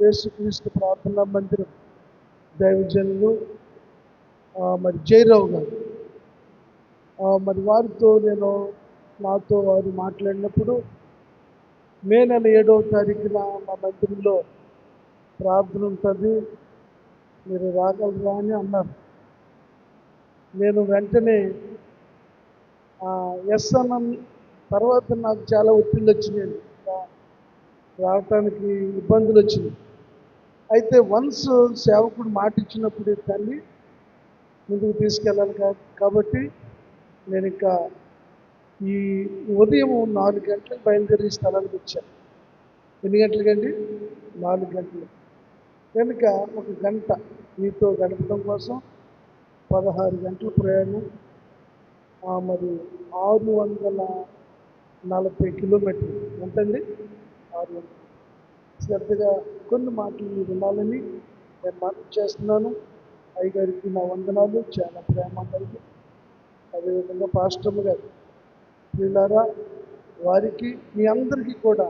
యేసుక్రీస్తు ప్రార్థనా మందిరం దైవజనులు మరి జయరావు గారు, మరి వారితో నాతో వారు మాట్లాడినప్పుడు మే నెల 7వ తారీఖున మా మందిరంలో ప్రార్థన ఉంటుంది, మీరు రాగలరా అని అన్నారు. నేను వెంటనే ఎస్ అన్నాను. తర్వాత నాకు చాలా ఒత్తిళ్ళు వచ్చినాయి, రావటానికి ఇబ్బందులు వచ్చినాయి. అయితే వన్స్ సేవకుడు మాట ఇచ్చినప్పుడు తల్లి ముందుకు తీసుకెళ్ళాలి కాబట్టి నేను ఇంకా ఈ ఉదయం 4 గంటలకు బయలుదేరి స్థలానికి వచ్చాను. ఎన్ని గంటలకండి? 4 గంటలు. కనుక 1 గంట మీతో గడపడం కోసం 16 గంటల ప్రయాణం, మరి 640 కిలోమీటర్లు ఎంతండి? 600. శ్రద్ధగా కొన్ని మాటలు మీరు వినాలని నేను మనవి చేస్తున్నాను. అయ్యగారికి నా వందనాలు, చాలా ప్రేమ కలిగి. అదేవిధంగా పాస్టర్లు గారు, వీళ్ళారా వారికి మీ అందరికీ కూడా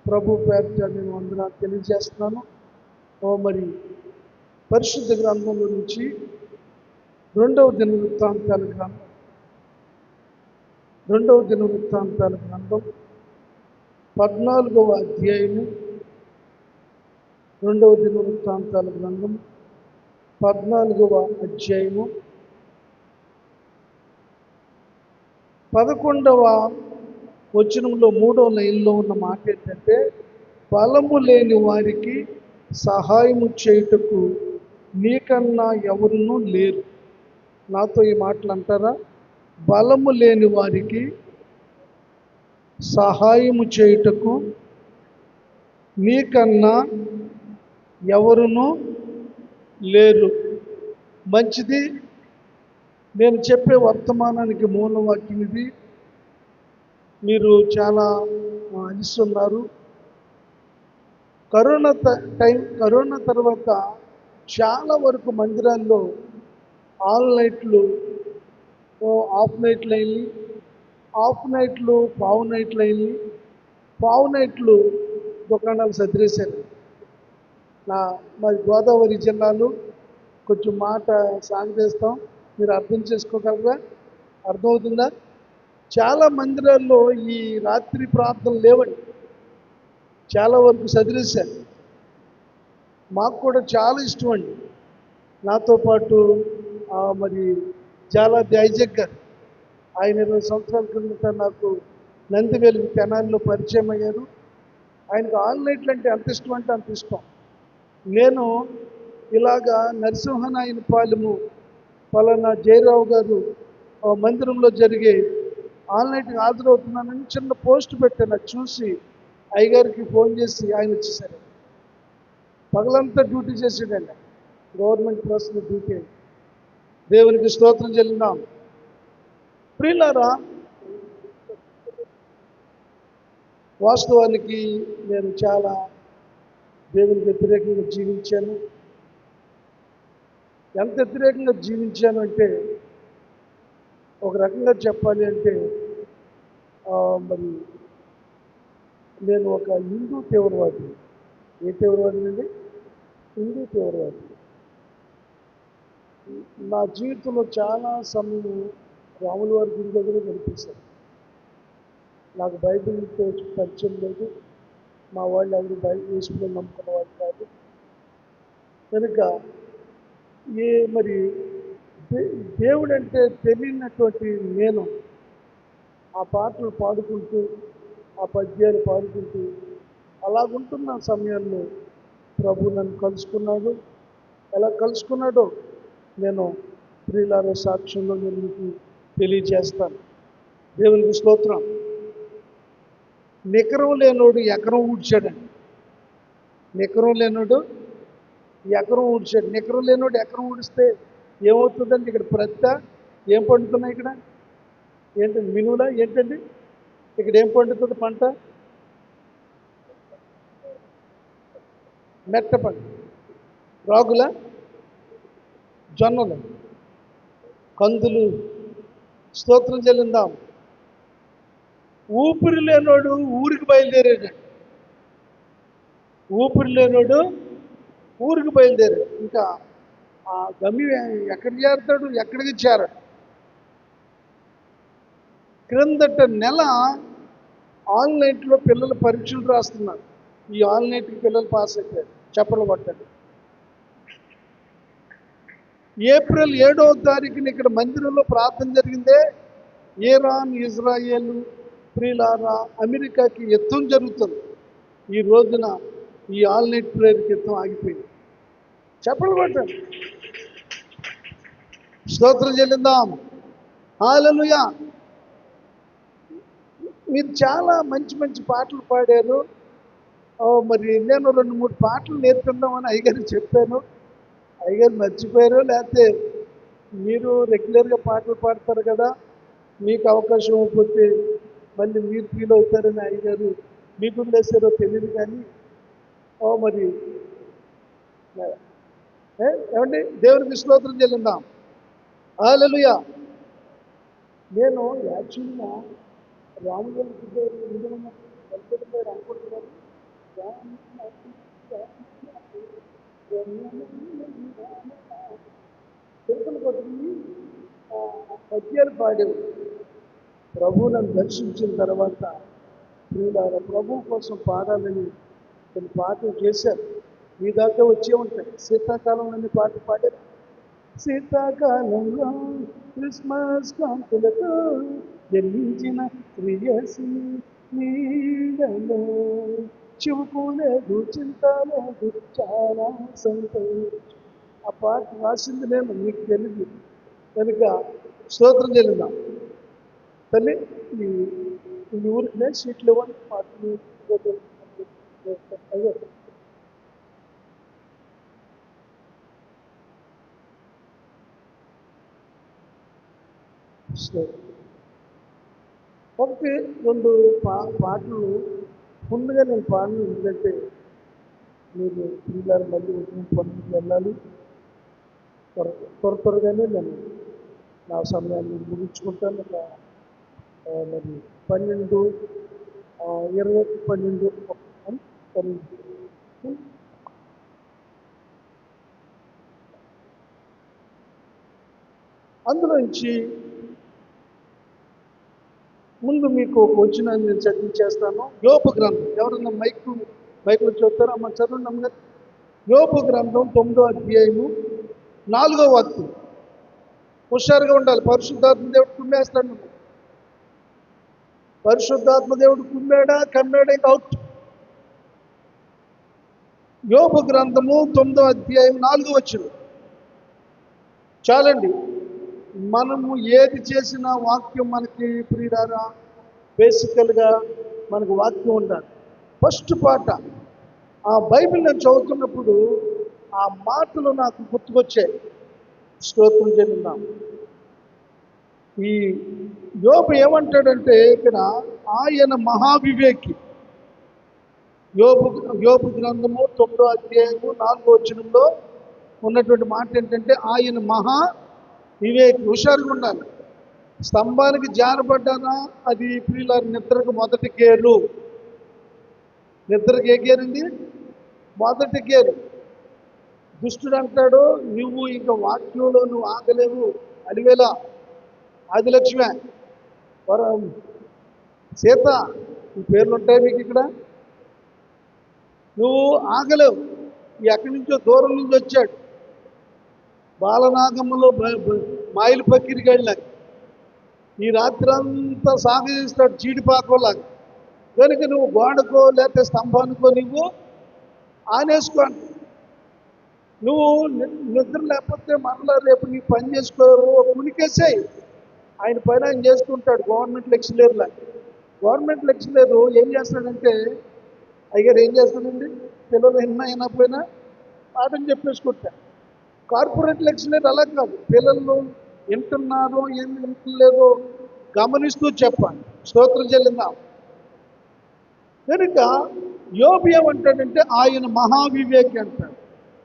ప్రభు పేరిట నేను వందనాలు తెలియజేస్తున్నాను. మరి పరిశుద్ధ గ్రంథంలో నుంచి 2వ దినవృత్తాంతాల గ్రంథం 14వ అధ్యాయము, 2వ దినవృత్తాంతాల గ్రంథం 14వ అధ్యాయము 11వ వచనంలో 3వ లైన్లో ఉన్న మాట ఏంటంటే, బలము లేని వారికి సహాయము చేయుటకు నీకన్నా ఎవరునూ లేరు. నాతో ఈ మాటలు అంటారా? బలము లేని వారికి సహాయము చేయుటకు నీకన్నా ఎవరునూ లేరు. మంచిది. నేను చెప్పే వర్తమానానికి మూలవాక్యం ఇది. మీరు చాలా అలిస్తున్నారు. కరోనా తర్వాత చాలా వరకు మందిరాల్లో ఆల్ నైట్లు, హాఫ్ నైట్లు అయింది, హాఫ్ నైట్లు పావు నైట్లు అయింది, పావు నైట్లు దుకాణాలు సదిరేశారు. మాది గోదావరి జిల్లాలో కొంచెం మాట సాగదీస్తాం, మీరు అర్థం చేసుకోగలరా? అర్థమవుతుందా? చాలా మందిరాల్లో ఈ రాత్రి ప్రార్థనలు లేవండి, చాలా వరకు సదిరేశారు. మాకు కూడా చాలా ఇష్టం అండి. నాతో పాటు మరి జాలాది ఐజక్ గారు, ఆయన 20 సంవత్సరాల క్రిందట నాకు నందివేలు తెనాలిలో పరిచయం అయ్యారు. ఆయనకు ఆల్ నైట్లు అంటే అంత ఇష్టం అంటే అంత ఇష్టం. నేను ఇలాగా నరసింహనాయన పాలెము పలానా జయరావు గారు మందిరంలో జరిగే ఆల్ నైట్కి హాజరవుతున్నానని చిన్న పోస్ట్ పెట్టాను. అది చూసి అయ్యగారికి ఫోన్ చేసి ఆయన వచ్చేసారు. పగలంతా డ్యూటీ చేసాడండి, గవర్నమెంట్ ప్రెస్లో డ్యూటీ. దేవునికి స్తోత్రం చెల్లిద్దాం. ప్రియులారా, వాస్తవానికి నేను చాలా దేవునికి వ్యతిరేకంగా జీవించాను. ఎంత వ్యతిరేకంగా జీవించాను అంటే, ఒక రకంగా చెప్పాలి అంటే మరి నేను ఒక హిందూ తీవ్రవాది. ఏ తీవ్రవాది అండి? హిందూ తీవ్రవాది. నా జీవితంలో చాలా సమయం రాముల వారి గుడి దగ్గర గడిపేశాను. నాకు బైబిల్తో పరిచయం లేదు, మా వాళ్ళు ఎవరు బైబిల్ వేసుకుని నమ్ముకున్న వాళ్ళు కాదు. కనుక మరి దేవుడు అంటే తెలియనటువంటి నేను ఆ పాటలు పాడుకుంటూ, ఆ పద్యాలు పాడుకుంటూ అలాగుంటున్న సమయంలో ప్రభు నన్ను కలుసుకున్నాడు. ఎలా కలుసుకున్నాడో నేను ప్రియులార సాక్ష్యంలో నేను మీకు తెలియజేస్తాను. దేవునికి స్తోత్రం. నికరం లేనోడు ఎకరం ఊడ్చాడండి. నికరం లేనోడు ఎకరం ఊడ్చాడు. నికరం లేనోడు ఎకరం ఊడిస్తే ఏమవుతుందండి? ఇక్కడ ప్రతి ఏం పండుతున్నాయి? ఇక్కడ ఏంటండి? మినువులా ఏంటండి? ఇక్కడ ఏం పండుతుంది పంట? మెట్ట పంట, రాగుల, జొన్నలు, కందులు. స్తోత్రం చెల్లిందాం. ఊపిరి లేనోడు ఊరికి బయలుదేరాడు. ఊపిరి లేనోడు ఊరికి బయలుదేరాడు. ఇంకా ఆ గమ్యం ఎక్కడ చేరుతాడు? ఎక్కడికి చేరడు. క్రిందట నెల ఆన్లైన్లో పిల్లలు పరీక్షలు రాస్తున్నారు. ఈ ఆన్లైన్కి పిల్లలు పాస్ అయిపోయారు. చెప్పలు కొట్టండి. ఏప్రిల్ 7వ తారీఖున ఇక్కడ మందిరంలో ప్రార్థన జరిగిందే. ఇరాన్, ఇజ్రాయేల్, ప్రియులారా, అమెరికాకి యుద్ధం జరుగుతుంది. ఈ రోజున ఈ ఆన్లైన్ ప్రేయర్కి యుద్ధం ఆగిపోయింది. చెప్పలు కొట్టండి. స్తోత్రం చెల్లిందాం. హల్లెలూయా. మీరు చాలా మంచి మంచి పాటలు పాడారు. మరి నేను 2-3 పాటలు నేర్చుకుందామని అయ్యగారికి చెప్పాను. అయ్యగారు మర్చిపోయారు, లేకపోతే మీరు రెగ్యులర్గా పాటలు పాడతారు కదా, మీకు అవకాశం ఇవ్వకపోతే మళ్ళీ మీరు ఫీల్ అవుతారని అయ్యగారు మీకు వదిలేసారో తెలియదు. కానీ మరి ఏమండి, దేవునికి స్తోత్రం చెల్లిందాం. హల్లెలూయా. నేను యాక్చువల్గా రాముగారు అనుకుంటున్నాను. తిరుపతి కొట్టుకుని పద్యాలు పాడేవి. ప్రభువులను దర్శించిన తర్వాత ప్రియులారా, ప్రభు కోసం పాడాలని కొన్ని పాటలు చేశారు. మీ దాకా వచ్చే ఉంటాయి. శీతాకాలం అనే పాట పాడారు. శీతాకాలంలో క్రిస్మస్ కాంతులతో జన్మించిన ప్రియసి నీడలో చివుకు లేదు, చింత లేదు, చాలా సంతోషం. ఆ పాట రాసింది నేను, మీకు తెలియదు కనుక స్తోత్రం చెల్లిద్దాం. తల్లి ఈ ఊరికి సీట్లు ఇవ్వండి. పాటలు అయ్యో ఒకటి 2 పాటలు ముందుగా నేను పాడను. ఎందుకంటే మీరు పిల్లలు మళ్ళీ ఉదయం పనులకు వెళ్ళాలి. త్వరగానే నేను నా సమయాన్ని ముగించుకుంటాను. మరి 12, 20, 12 అందులోంచి ముందు మీకు ఒక వచనాన్ని నేను చదివించేస్తాను. యోబు గ్రంథం. ఎవరన్నా మైకులో చూస్తారో అమ్మ చదవండి అమ్మగారు. యోబు గ్రంథం 9వ అధ్యాయము 4వ వాక్యం. హుషారుగా ఉండాలి. పరిశుద్ధాత్మ దేవుడు కుమ్మేస్తాడు. పరిశుద్ధాత్మ దేవుడు కమ్మాడా ఇంకా అవుట్. యోబు గ్రంథము 9వ అధ్యాయం 4వ వచనం. చాలండి. మనము ఏది చేసినా వాక్యం మనకి ప్రియులారా, బేసికల్గా మనకు వాక్యం ఉండాలి. ఫస్ట్ పాట ఆ బైబిల్ నేను చదువుతున్నప్పుడు ఆ మాటలు నాకు గుర్తుకొచ్చాయి. స్తోత్రం చెల్లిద్దాం. ఈ యోబు ఏమంటాడంటే ఇక్కడ ఆయన మహావివేకి. యోబు గ్రంథము 9వ అధ్యాయము 4వ వచనంలో ఉన్నటువంటి మాట ఏంటంటే ఆయన మహా వివేకి. హుషారుగా ఉండాలి. స్తంభానికి జారబడ్డానా అది ప్రియులార నిద్రకు మొదటి గేరు. నిద్రకు ఏ గేరండి? మొదటి గేరు. దుష్టుడు అంటాడు, నువ్వు ఇంకా వాక్యంలో నువ్వు ఆగలేవు. అలివేళ ఆదిలక్ష్మే, సీత, ఈ పేర్లు ఉంటాయి మీకు ఇక్కడ. నువ్వు ఆగలేవు. ఎక్కడి నుంచో దూరం నుంచి వచ్చాడు. బాలనాగమ్మలో మాయిలు పక్కిరికి వెళ్ళాక ఈ రాత్రి అంతా సాగదీస్తాడు జీడిపాకోలాగా. కనుక నువ్వు గోడకో లేకపోతే స్తంభానికో నువ్వు ఆనేసుకో. నువ్వు నిద్ర లేకపోతే మరలా రేపు నీ పని చేసుకో, ఉనికేసాయి. ఆయన పని ఆయన చేసుకుంటాడు. గవర్నమెంట్ లెక్చరర్లా. గవర్నమెంట్ లెక్చరర్ ఏం చేస్తాడంటే, అయ్యారు ఏం చేస్తాడండి, పిల్లలు అయినా పాఠం చెప్పేసుకుంటా. కార్పొరేట్ లెక్చరర్ అలా కాదు. పిల్లలు వింటున్నారో ఏం వింటలేదో గమనిస్తూ చెప్పాలి. స్తోత్రం చెల్లిందాం. కనుక యోబు ఏమంటాడంటే ఆయన మహావివేకి అంటాడు.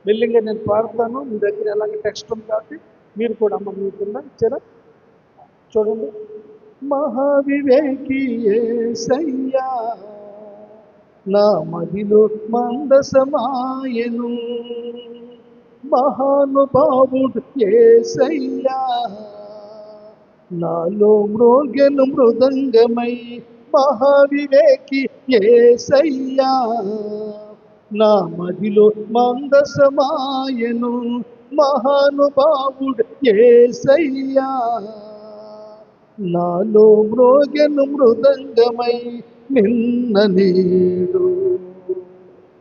మెల్లింగా నేను పాడతాను. మీ దగ్గర ఎలాగ టెక్స్ట్ ఉంది కాబట్టి మీరు కూడా అమ్మ మీకున్నా ఇచ్చారా చూడండి. మహావివేకి యేసయ్యా నా మదిలో మందసమాయను మహానుభావుడు యేసయ్యా. నాలో మ్రోగెను మృదంగమై మహావివేకి యేసయ్యా. నా మదిలో మందసమాయను మహానుభావుడు యేసయ్యా. నాలో మ్రోగెను మృదంగమై నిన్న నేడు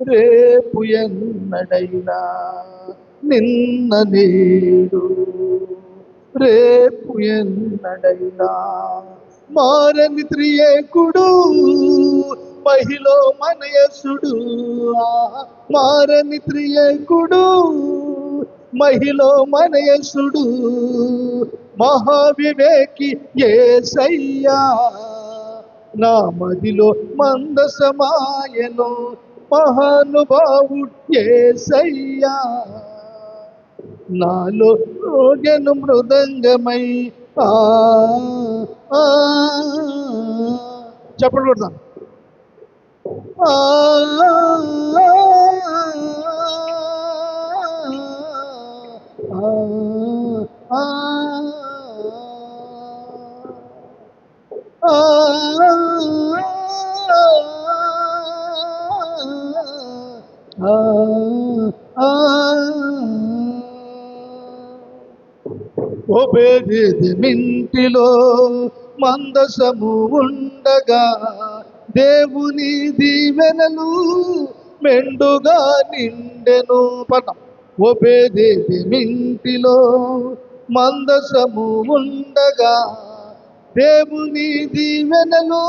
రేపు ఎన్నడైనా, నిన్న నేడు రేపు ఎన్నడైనా మారని త్రియేకుడు మహిలో మనయసుడు. మారని త్రియేకుడు మహిలో మనయసుడు మహావివేకి యేసయ్యా. నా మదిలో మందసమాయను మహానుభావుడు యేసయ్యా. నాలో రోగెను మృదంగమై చెప్పండి కొడతాను. మింటిలో మందసము ఉండగా దేవుని దీవెనలు మెండుగా నిండెను. పట్టం. మింటిలో మందసము ఉండగా దేవుని దీవెనలు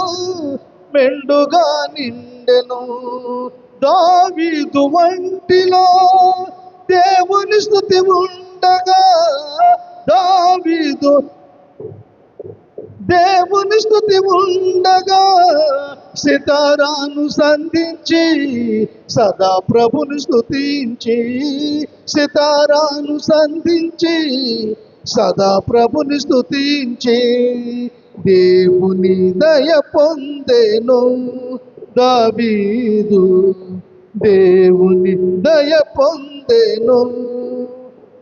మెండుగా నిండెను. దావీదు వంటిలో దేవుని స్తుతి ఉండగా దావీదు దేవుని స్తుతి ఉండగా సితారాను సంధించి సదా ప్రభుని స్తుతించి సితారాను సంధించి సదా ప్రభుని స్తుతించి దేవుని దయ పొందెను దావీదు. దేవుని దయ పొందెను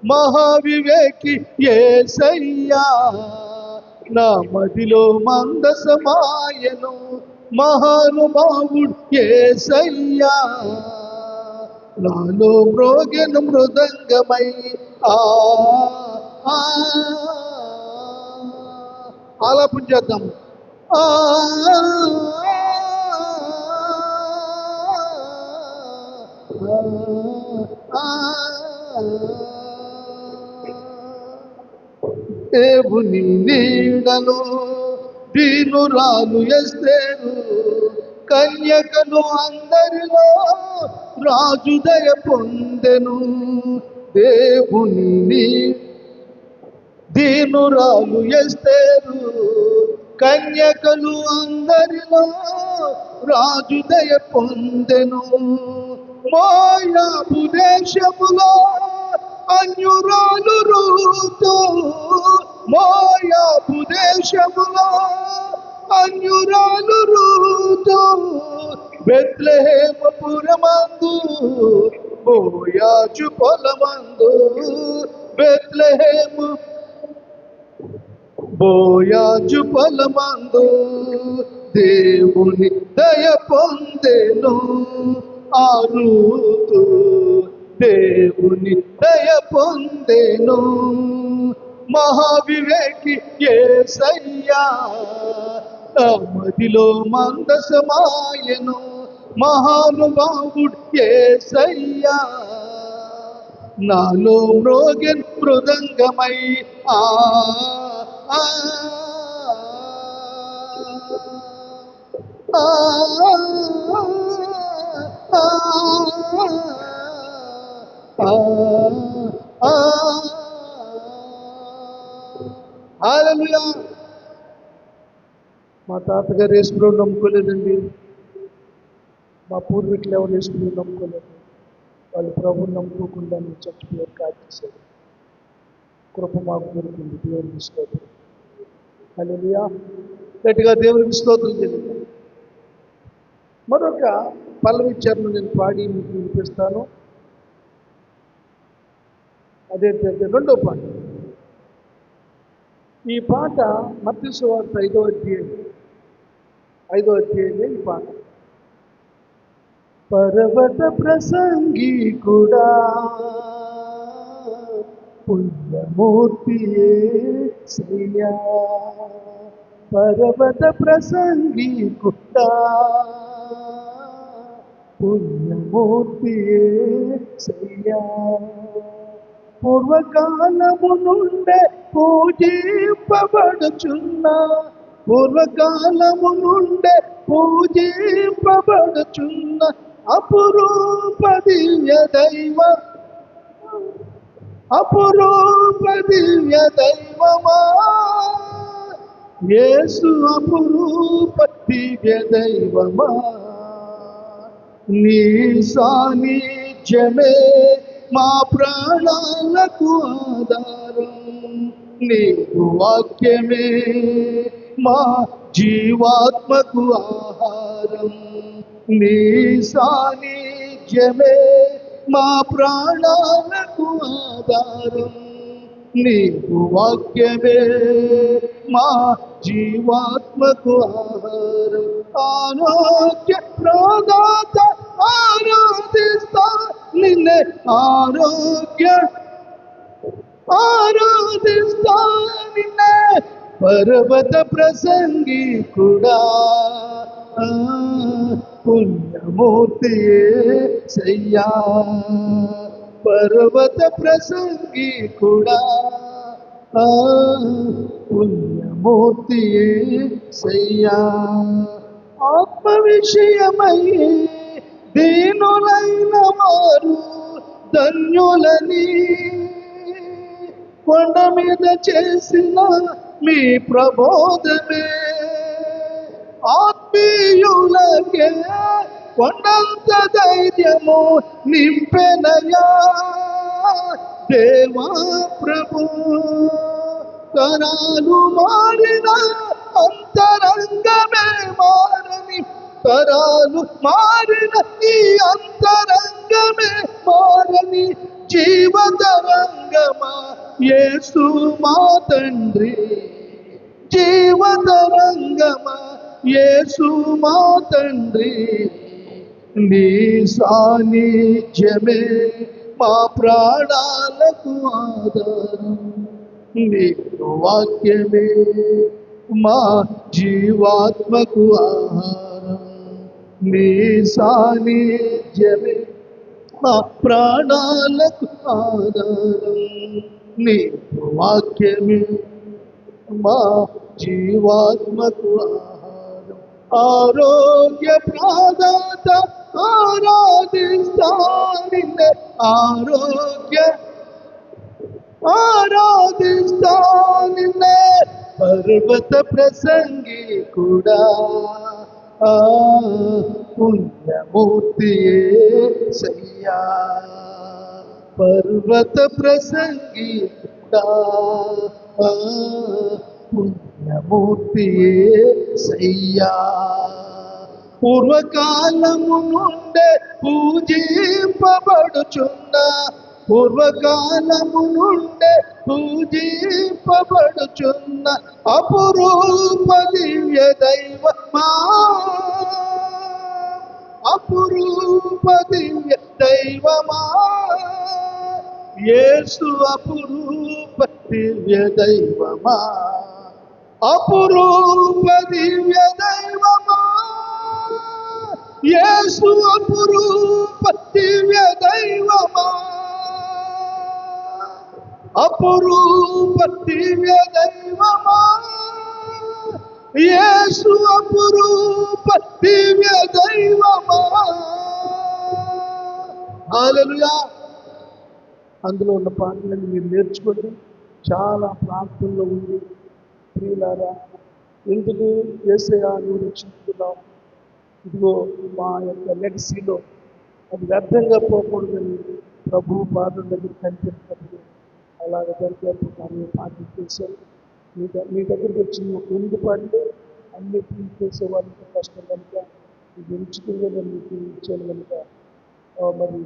మహావివేకి యేసయ్యా. నా మదిలో మందసమాయను మహానుభావుడు యేసయ్యా. నాలో మ్రోగెను మృదంగమై ఆలాపన చేద్దాం. దేవుని నీడలో దీనురాలు ఎస్తేరు కన్యకలు అందరిలో రాజు దయ పొందెను. దేవుని దీనురాలు ఎస్తేరు కన్యకలు అందరిలో రాజు దయ పొందెను. మోయాబు దేశములో అన్యురాలు రూతు మోయాబు దేశములో అన్యురాలు రూతు బెత్లెహేము పురమందు బోయాజు పొలమందు బెత్లెహేము బోయాజు పొలమందు దేవుని దయ పొందెను. ఆ రూతు దేవుని దయ పొందెను మహావివేకి యేసయ్యా. నా మదిలో మందసమాయను మహానుభావుడు యేసయ్యా. నాలో మ్రోగెను మృదంగమై హల్లెలూయా. మా తాతగారు యేసుప్రభువుని నమ్ముకోలేదండి. మా పూర్వీకులు ఎవరు యేసుప్రభువుని నమ్ముకోలేదు. వాళ్ళు ప్రభువుని నమ్ముకోకుండా చచ్చిపోయారు, కాల్చేశారు. కృప మాకు దొరికింది. దేవునికి స్తోత్రం. హల్లెలూయా. గట్టిగా దేవునికి స్తోత్రం చేయండి. మరొక పల్లవి చరణం నేను పాడి మీకు వినిపిస్తాను. అదే రెండో పాట. ఈ పాట మత్తయి సువార్త 5వ అధ్యాయమే ఈ పాట. పర్వత ప్రసంగికుడా పుణ్యమూర్తియే యేసయ్యా, పర్వత ప్రసంగికుడా పుణ్యమూర్తియే యేసయ్యా, పూర్వకాలము నుండే పూజింపబడుచున్న, పూర్వకాలము నుండే పూజింపబడుచున్న అపురూప దివ్య దైవ, అపురూప దివ్య దైవమా యేసు, అపురూప దివ్య దైవమా, నీ సాన్నిధ్యమే మా ప్రాణాలకు ఆధారం, నీ వాక్యమే మా జీవాత్మకు ఆహారం, నీ సాన్నిధ్యమే మా ప్రాణాలకు ఆధారం, నీ వాక్యమే మా జీవాత్మకు ఆహారం. ఆరోగ్య ప్రదాత ఆరాధిస్తా నిన్నే, ఆరాధిస్తా నిన్నే, పర్వత ప్రసంగికుడా పుణ్యమూర్తియే యేసయ్యా, పర్వత ప్రసంగికుడా పుణ్యమూర్తియే యేసయ్యా, ఆత్మ విషయమై దీనులైన వారు ధన్యులని కొండ మీద చేసిన మీ ప్రబోధమే, ఆత్మీయులకే కొండంత ధైర్యము నింపెనయా దేవా ప్రభు, తరాలు మారిన అంతరంగమే మారని, తరాలు మారిన ఈ అంతరంగమే మారని జీవతరంగమా యేసు మా తండ్రి, జీవతరంగమా యేసు మా తండ్రి, నీ సాన్నిధ్యమే మా ప్రాణాలకు ఆధారం, నీ వాక్యమే మా జీవాత్మకు ఆహారం, నీ సాన్నిధ్యమే మా ప్రాణాలకు ఆధారం, నీ వాక్యమే మా జీవాత్మకు ఆహారం. ఆరోగ్య ప్రదాత ఆరాధిస్తా నిన్నే, ఆరాధిస్తా నిన్నే, పర్వత ప్రసంగికుడా పుణ్యమూర్తియే యేసయ్యా, పర్వత ప్రసంగికుడా పుణ్యమూర్తియే యేసయ్యా, పూర్వకాలము నుండే పూజింపబడుచున్న, పూర్వకాలము నుండే పూజింపబడుచున్న అపురూప దివ్య దైవమా, అపురూప దివ్య దైవమా యేసు, అపురూప దివ్య దైవమా, అపురూప దివ్య దైవమా యేసు, అపురూప దివ్య దైవమా, అపురూప దివ్య దైవమా యేసు, అపురూప దివ్య దైవమా. హల్లెలూయా. అందులో ఉన్న పాటలను మీరు నేర్చుకోండి, చాలా ప్రార్థనలో ఉంది. ప్రియులారా, ఎందుకు యేసయ్యా నువ్వు రక్షించుకున్నావు, ఇదిగో మా యొక్క లెగసీలో అది వ్యర్థంగా పోకూడదని ప్రభు పాదం దగ్గర కనిపించినప్పుడు అలాగ దొరికేప్పుడు కానీ పాటలు చేశారు. మీ దగ్గరికి వచ్చిన 8 పాటలు అన్ని చేసే వాళ్ళకి కష్టం కనుక ఇది ఉచితంగా మీకు ఇచ్చాను కనుక మరి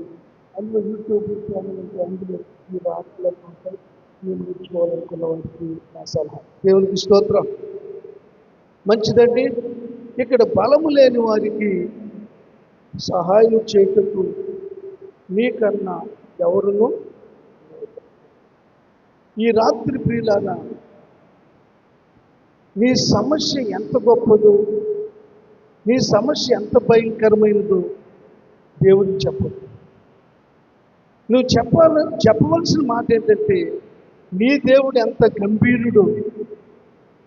అందులో యూట్యూబ్ ఛానల్ అంటే అందులో మీరు ఆటలు ఉంటాయి, మీరు నేర్చుకోవాలనుకున్న వారికి నా సలహా. దేవునికి స్తోత్రం. మంచిదండి. ఇక్కడ బలము లేని వారికి సహాయం చేయుటకు మీకన్నా ఎవరును. ఈ రాత్రి ప్రియులారా, నీ సమస్య ఎంత గొప్పదో, నీ సమస్య ఎంత భయంకరమైనదో దేవుడికి చెప్పదు. నువ్వు చెప్పవలసిన మాట ఏంటంటే, నీ దేవుడు ఎంత గంభీరుడో,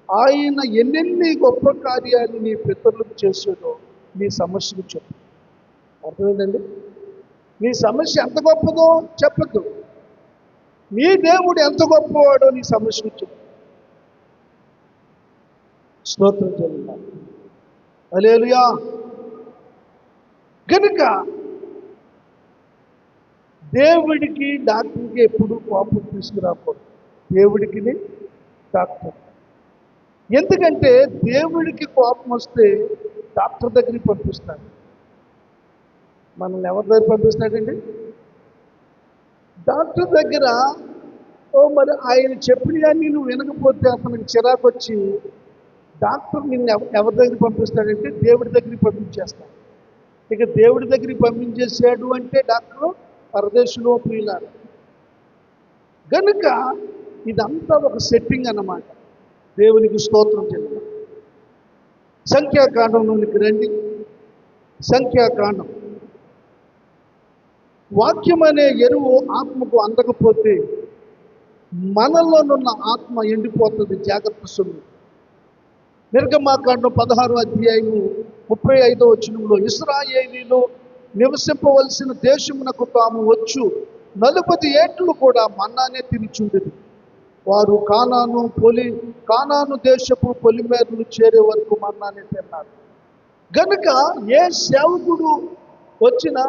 ఆయన ఎన్నెన్ని గొప్ప కార్యాలు నీ పితరులకు చేసాడో నీ సమస్యను చెప్పు. అర్థమైందండి? నీ సమస్య ఎంత గొప్పదో చెప్పద్దు, నీ దేవుడు ఎంత గొప్పవాడో నీ సమస్యను చెప్పు. స్తోత్రం చెల్లిద్దాం. హల్లెలూయా. కనుక దేవుడికి డాక్టర్కి ఎప్పుడు కోపం తీసుకురాకూడదు. దేవుడికి డాక్టర్, ఎందుకంటే దేవుడికి కోపం వస్తే డాక్టర్ దగ్గరికి పంపిస్తాడు. మనల్ని ఎవరి దగ్గర పంపిస్తాడండి? డాక్టర్ దగ్గర. మరి ఆయన చెప్పినవన్నీ నువ్వు వినకపోతే అతనికి చిరాకు వచ్చి డాక్టర్ నిన్ను ఎవరి దగ్గరికి పంపిస్తాడంటే దేవుడి దగ్గరికి పంపించేస్తాడు. ఇక దేవుడి దగ్గరికి పంపించేసాడు అంటే డాక్టర్ పరదేశంలో ప్రియులారు. కనుక ఇదంతా ఒక సెట్టింగ్ అన్నమాట. దేవునికి స్తోత్రం చెల్లిద్దాం. సంఖ్యాకాండంలోనికి రండి. సంఖ్యాకాండం. వాక్యం అనే ఎరువు ఆత్మకు అందకపోతే మనలోనున్న ఆత్మ ఎండిపోతుంది. జాగ్రత్త సున్ను. నిర్గమాకాండం 16వ అధ్యాయము 35వ వచనంలో, ఇశ్రాయేలీలు నివసింపవలసిన దేశమునకు తాము వచ్చు 40 ఏళ్ళు కూడా మన్నానే తినిచుండేది. వారు కానాను దేశపు పొలిమేరలు చేరే వరకు మన్నానే తిన్నారు. గనుక ఏ సేవకుడు వచ్చినా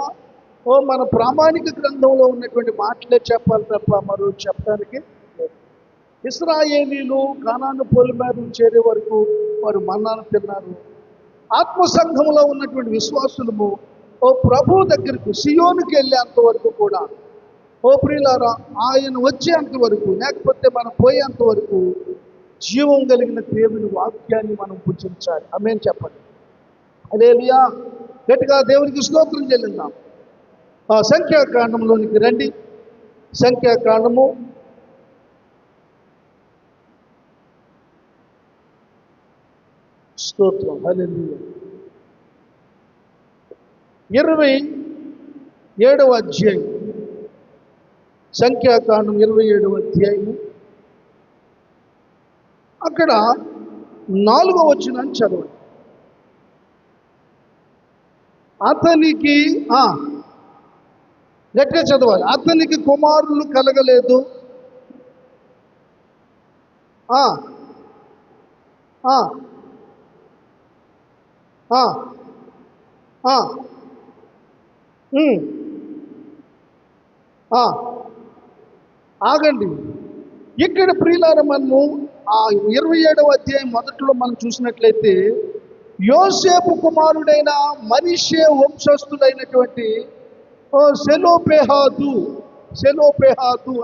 మన ప్రామాణిక గ్రంథంలో ఉన్నటువంటి మాటలే చెప్పాలి తప్ప మరో చెప్పడానికి లేదు. ఇశ్రాయేలీలు కానాను పొలిమేరలు చేరే వరకు వారు మన్నాను తిన్నారు. ఆత్మ సంఘంలో ఉన్నటువంటి విశ్వాసులము ప్రభు దగ్గరకు సియోనుకి వెళ్ళేంత వరకు కూడా, ప్రియులారా, ఆయన వచ్చేంత వరకు, లేకపోతే మనం పోయేంత వరకు జీవం కలిగిన దేవుని వాక్యాన్ని మనం పూజించాలి. ఆమేన్ చెప్పండి. హల్లెలూయా. గట్టిగా దేవునికి స్తోత్రం చెల్లిద్దాం. సంఖ్యాకాండంలోనికి రండి. సంఖ్యాకాండము స్తోత్రం. హల్లెలూయా. 27వ అధ్యాయం. సంఖ్యాకాండం 27వ అధ్యాయము. అక్కడ 4వ వచనాన్ని చదవండి. అతనికి గట్టిగా చదవాలి. అతనికి కుమారులు కలగలేదు. ఆగండి. ఇక్కడ ప్రియులారా, మనము 27వ అధ్యాయం మొదట్లో మనం చూసినట్లయితే యోసేపు కుమారుడైన మనష్షే వంశస్థుడైనటువంటి సెలోపెహాదు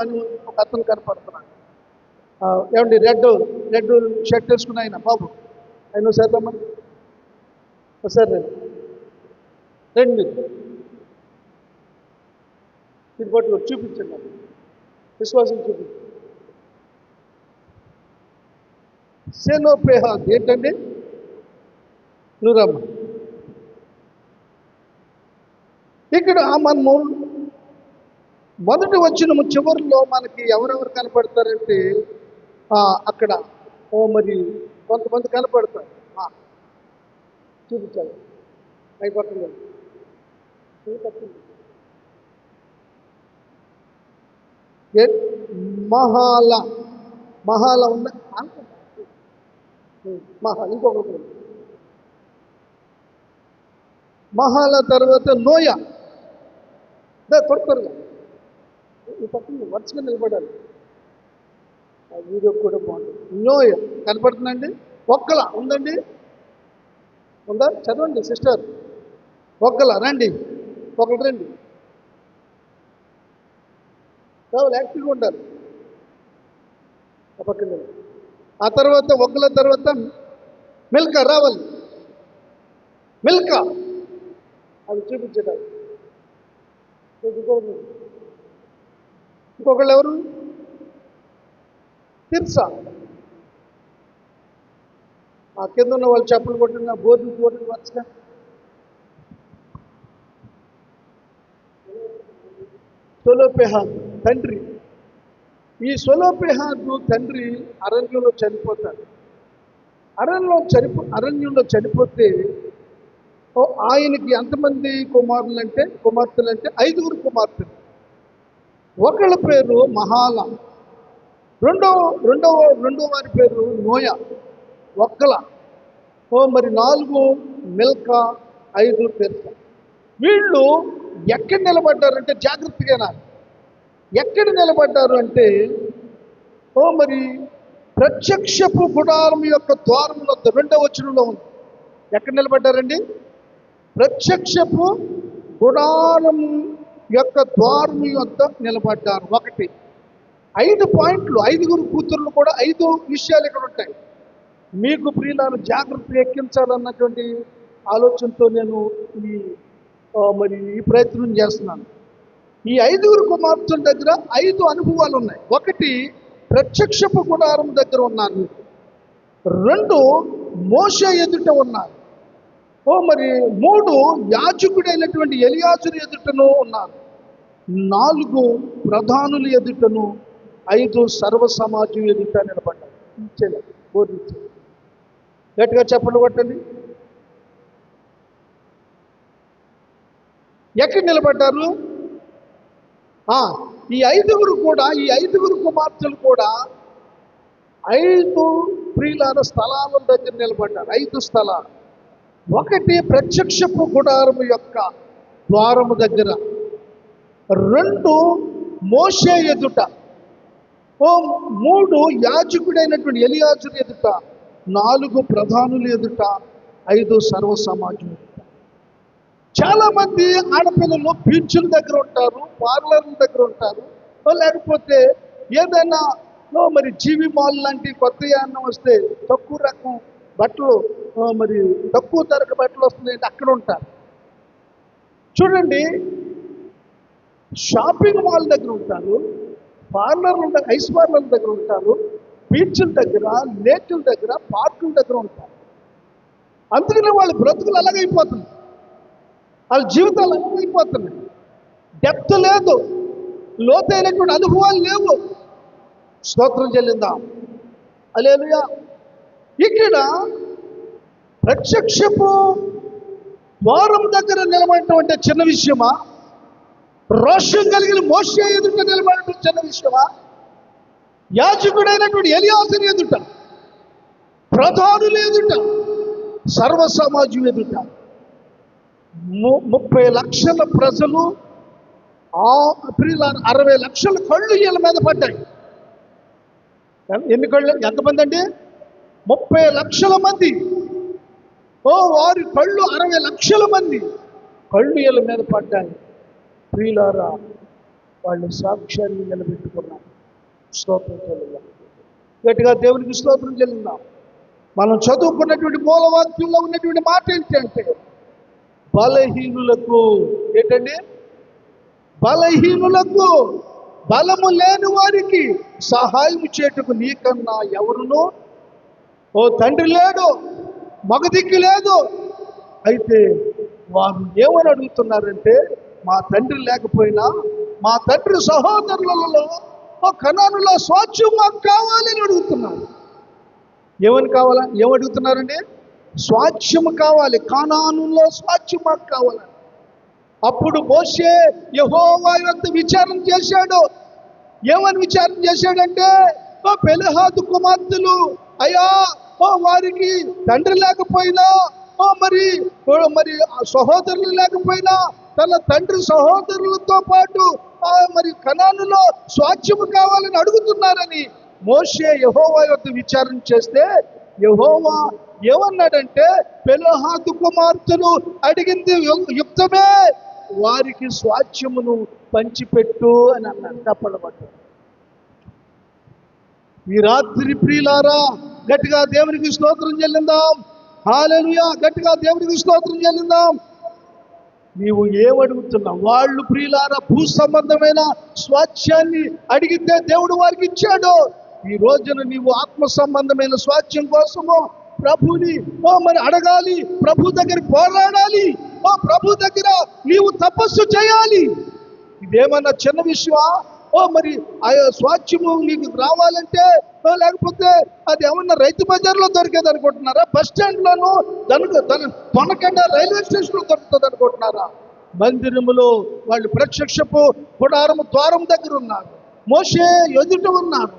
అని ఒక అతను కనపడుతున్నాడు. ఏమండి, రెడ్ షర్ట్ వేసుకుని ఆయన బాబు, ఆయన సరేమ్మా, సరే రండి, ఇది పట్టుకో, చూపించండి, విశ్వాసం చూపించండి. సెలోపెహాదు ఏంటండి? నువ్వు రమ్మ. ఇక్కడ మనము మొదటి వచనము చివరిలో మనకి ఎవరెవరు కనపడతారంటే అక్కడ మరి కొంతమంది కనపడతారు. చూపించాలి. అయిపోతుంది. మహాల ఉన్న ఇంకొకటి మహాల తర్వాత నోయ. త్వరగా ఈ పక్కన వరుసగా నిలబడాలి. ఆ వీడియో కూడా బాగుంటుంది. నోయ కనపడుతుందండి. ఒక్కలా ఉందండి, ఉందా? చదవండి సిస్టర్. ఒక్కల రండి, ఒకరు రండి, కావాలి యాక్టివ్గా ఉండాలి. పక్కన ఆ తర్వాత ఒక్కల తర్వాత మిల్కా రావాలి, మిల్కా అది చూపించడానికి. ఇంకొకళ్ళు ఎవరు? తిర్సా. ఆ కింద ఉన్న వాళ్ళు చెప్పులు కొట్టిన బోర్డు కొట్టిన వచ్చా. సొలోపెహాద్ తండ్రి. ఈ సొలోపెహాద్ తండ్రి అరణ్యంలో చనిపోతాడు. అరణ్యంలో చనిపోతే ఆయనకి ఎంతమంది కుమార్తెలు అంటే 5 కుమార్తెలు. ఒకళ్ళ పేరు మహాల, రెండో వారి పేరు నోయ, ఒక్కల, మరి 4 మిల్కా, 5 తిర్సా. వీళ్ళు ఎక్కడ నిలబడ్డారంటే జాగ్రత్తగా ఎక్కడ నిలబడ్డారు అంటే మరి ప్రత్యక్షపు గుడారం యొక్క ద్వారముల 2వ వచనంలో ఉంది. ఎక్కడ నిలబడ్డారండి? ప్రత్యక్షపు గుడారం యొక్క ద్వారము యొద్ద నిలబడ్డారు. 1 5 పాయింట్లు, 5 కూతుర్లు కూడా 5 విషయాలు ఇక్కడ ఉంటాయి. మీకు ప్రియులను జాగ్రత్తగా ఎక్కించాలన్నటువంటి ఆలోచనతో నేను ఈ ప్రయత్నం చేస్తున్నాను. ఈ 5 కుమార్తెల దగ్గర 5 అనుభవాలు ఉన్నాయి. 1 ప్రత్యక్షపు గుడారం దగ్గర ఉన్నారు, 2 మోషే ఎదుట ఉన్నారు, 3 యాజకుడైనటువంటి ఎలియాజరు ఎదుటను ఉన్నారు, 4 ప్రధానుల ఎదుటను, 5 సర్వ సమాజం ఎదుట నిలబడ్డారు. బోధించారు. గట్టిగా చెప్పండి కొట్టండి. ఎక్కడ నిలబడ్డారు? ఈ 5 కుమార్తెలు కూడా 5 ప్రియుల స్థలాల దగ్గర నిలబడ్డారు. 5 స్థలాలు. 1 ప్రత్యక్షపు గుడారము యొక్క ద్వారము దగ్గర, 2 మోషే ఎదుట, 3 యాజకుడైనటువంటి ఎలియాజరు ఎదుట, 4 ప్రధానుల ఎదుట, 5 సర్వ సమాజం ఎదుట. చాలా మంది ఆడపిల్లలు బీచ్ల దగ్గర ఉంటారు, పార్లర్ల దగ్గర ఉంటారు, లేకపోతే ఏదైనా మరి జీవి మాల్ లాంటి కొత్త యానం వస్తే తక్కువ రకం బట్టలు, మరి తక్కువ ధరకు బట్టలు వస్తున్నాయంటే అక్కడ ఉంటారు. చూడండి, షాపింగ్ మాల్ దగ్గర ఉంటారు, ఐస్ పార్లర్ల దగ్గర ఉంటారు, బీచ్ల దగ్గర, లేకుల దగ్గర, పార్కుల దగ్గర ఉంటారు. అందుకనే వాళ్ళ బ్రతుకులు అలాగైపోతుంది, వాళ్ళ జీవితాలు అలాగైపోతున్నాయి. డెప్త్ లేదు, లోతైనటువంటి అనుభవాలు లేవు. స్తోత్రం చెల్లిందాం. హల్లెలూయా. ఇక్కడ ప్రత్యక్షపు ద్వారం దగ్గర నిలబడటం అంటే చిన్న విషయమా? రోషం కలిగిన మోషే ఎదుట నిలబడటం చిన్న విషయమా? యాజకుడైనటువంటి ఎలియాజరు ఎదుట, ప్రధానులు ఎదుట, సర్వ సమాజం ఎదుట, 30 లక్షల ప్రజలు, 60 లక్షల కళ్ళు వీళ్ళ మీద పడ్డాయి. ఎన్ని కళ్ళు? ఎంతమంది అండి? 30 లక్షల మంది. వారి కళ్ళు 60 లక్షల మంది కళ్ళు వీళ్ళ మీద పడ్డాయి. ప్రియులారా, వాళ్ళు సాక్ష్యాన్ని నిలబెట్టుకున్నారు. స్తోత్రం చెల్లిందాం. గట్టిగా దేవునికి స్తోత్రం చెల్లిందాం. మనం చదువుకున్నటువంటి మూలవాక్యంలో ఉన్నటువంటి మాట ఏంటంటే, బలహీనులకు, ఏంటండి? బలహీనులకు, బలము లేని వారికి సహాయం చేయుటకు నీకన్నా ఎవరును తండ్రి లేడు, మగదిక్కు లేదు. అయితే వారు ఏమని అడుగుతున్నారంటే, మా తండ్రి లేకపోయినా మా తండ్రి సహోదరులలో కనానులో స్వాస్థ్యం మాకు కావాలని అడుగుతున్నారు. ఏమడుగుతున్నారండి? స్వాస్థ్యం కావాలి, కానానులో స్వాస్థ్యం మాకు కావాలని. అప్పుడు మోషే యెహోవా వద్ద విచారణ చేశాడు. ఏమని విచారణ చేశాడంటే, పెలహాదు కుమార్తెలు అయ్యా, వారికి తండ్రి లేకపోయినా, మరి సహోదరులు లేకపోయినా తన తండ్రి సహోదరులతో పాటు మరి కనానులో స్వాస్థ్యము కావాలని అడుగుతున్నారని మోషే యెహోవా వద్ద విచారణ చేస్తే, యెహోవా ఏమన్నాడంటే, పెలహాతు కుమార్తెలు అడిగింది యుక్తమే, వారికి స్వాస్థ్యమును పంచిపెట్టు అని అన్నాడు. తప్పడబట్టు ఈ రాత్రి ప్రియులారా గట్టిగా దేవునికి స్తోత్రం చెల్లిందాం. హల్లెలూయా, గట్టిగా దేవునికి స్తోత్రం చెల్లిందాం. నీవు ఏమడుగుతున్నావు? వాళ్ళు ప్రియులారా భూ సంబంధమైన స్వాస్థ్యాన్ని అడిగితే దేవుడు వారికి ఇచ్చాడు. ఈ రోజున నీవు ఆత్మ సంబంధమైన స్వాస్థ్యం కోసము ప్రభుని మరి అడగాలి, ప్రభు దగ్గర పోరాడాలి, ప్రభు దగ్గర నీవు తపస్సు చేయాలి. ఇదేమన్నా చిన్న విషయమా? మరి ఆ స్వాస్థ్యము నీకు రావాలంటే, లేకపోతే అది ఏమన్నా రైతు బజార్లో దొరికేది అనుకుంటున్నారా? బస్ స్టాండ్లోనూ తొనకండ రైల్వే స్టేషన్లో దొరుకుతుంది అనుకుంటున్నారా? మందిరములో వాళ్ళు ప్రత్యక్షపు గుడారము ద్వారం దగ్గర ఉన్నారు, మోషే ఎదుట ఉన్నారు,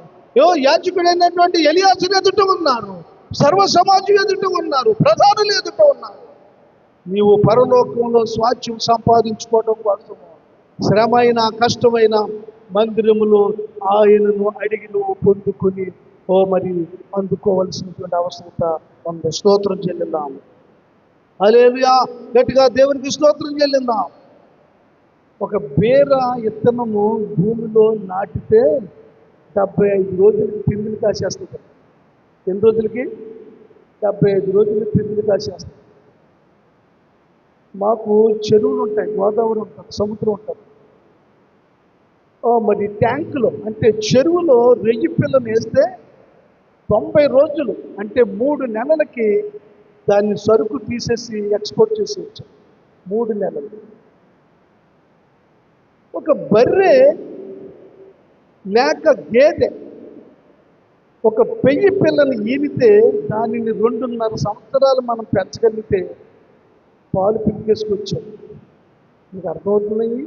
యాజకుడైనటువంటి ఎలియాసు ఎదుట ఉన్నారు, సర్వ సమాజం ఎదుట ఉన్నారు, ప్రధానులు ఎదుట ఉన్నారు. నీవు పరలోకంలో స్వాస్థ్యం సంపాదించుకోవడం కోసము శ్రమైన కష్టమైన మందిరములో ఆయనను అడిగి నువ్వు పొందుకొని మరి అందుకోవలసినటువంటి అవసరత ఉంది. స్తోత్రం చెల్లిందాం. హల్లెలూయా, గట్టిగా దేవునికి స్తోత్రం చెల్లిందాం. ఒక బేర విత్తనము భూమిలో నాటితే 75 రోజులకి పిందులు కాసేస్తుంది. ఎన్ని రోజులకి? 75 రోజులకి పిందులు కాసేస్తుంది. మాకు చెరువులు ఉంటాయి, గోదావరి ఉంటుంది, సముద్రం ఉంటుంది. మరి ట్యాంకులో అంటే చెరువులో రెయ్యి పిల్లను వేస్తే 90 రోజులు అంటే 3 నెలలకి దాన్ని సరుకు తీసేసి ఎక్స్పోర్ట్ చేసేయచ్చు. 3 నెలలు. ఒక బర్రె లేక గేదె ఒక పెయ్యి పిల్లని ఈనితే దానిని 2.5 సంవత్సరాలు మనం పెంచగలిగితే పాలు పిలికేసుకొచ్చాం. మీకు అర్థమవుతున్నాయి?